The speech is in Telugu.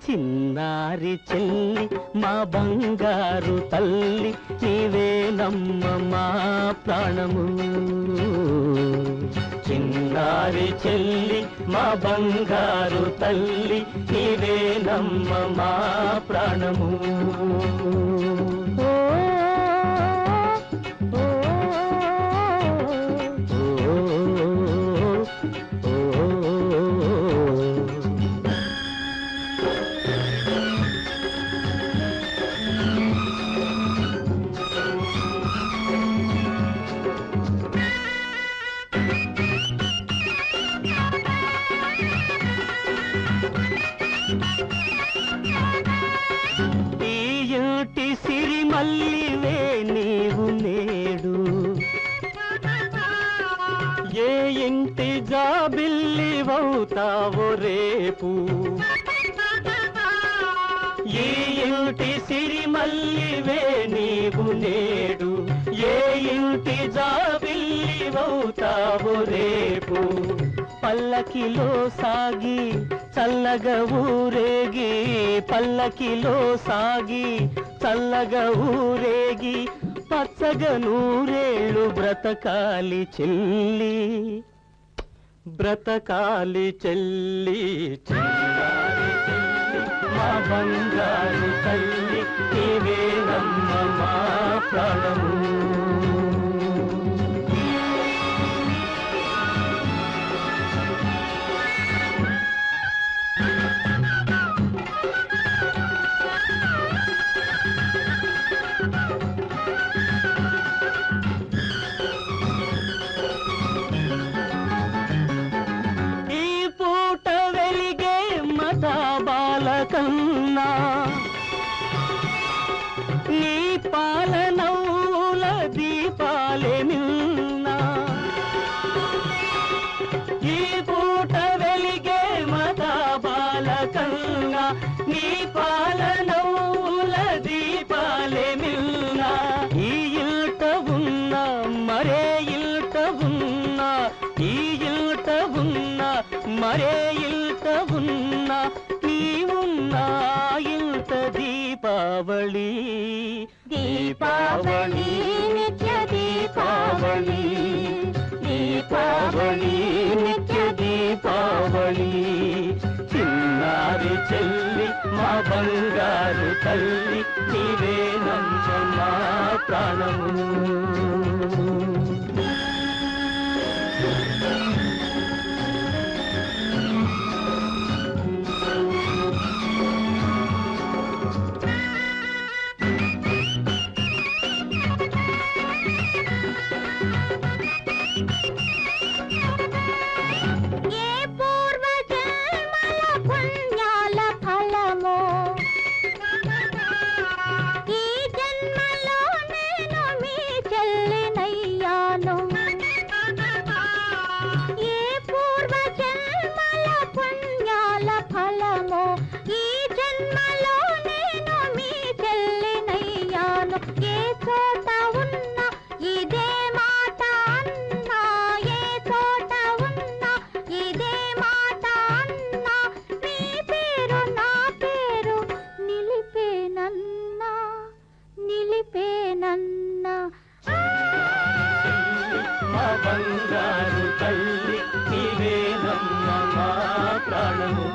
చిన్నారి చెల్లి మా బంగారు తల్లి నీవేనమ్మ మా ప్రాణము. చిన్నారి చెల్లి మా బంగారు తల్లి నీవేనమ్మ మా ప్రాణము. సిరిమల్లివే నీవు నేడు ఏ ఇంటి జాబిల్లివవుతావో రేపు. ఏ ఇంటి సిరిమల్లివే నీవు నేడు ఏ ఇంటి జాబిల్లివవుతావో రేపు. పల్లకిలో సాగి చల్లగా ఊరేగి పల్లకిలో సాగి చల్లగా ఊరేగి పచ్చగా నూరేళ్ళు బ్రతకాలి చెల్లి బ్రతకాలి చెల్లి. చిన్నారి చెల్లి మా బంగారు తల్లి నీవేనమ్మ మా ప్రాణము. కన్నా నీ పాలనౌల దీపాలే మిన్నా ఈ పూట వెలిగే మతాబాల కన్నా నీ పాలనౌల దీపాలే మిన్నా. ఈ ఇల్ట ఉన్న మరే ఇల్ట ఉన్న ఈ ఇల్ట ఉన్న మరే ఇల్ట ఉన్న నీవున్నా ఇంత దీపావళి దీపావళి నిత్య దీపావళి దీపావళి నిత్య దీపావళి. చిన్నారి చెల్లి మా బంగారు తల్లి నీవేనమ్మ మా ప్రాణము. బంగారు తల్లి నీవేనమ్మ మా ప్రాణము.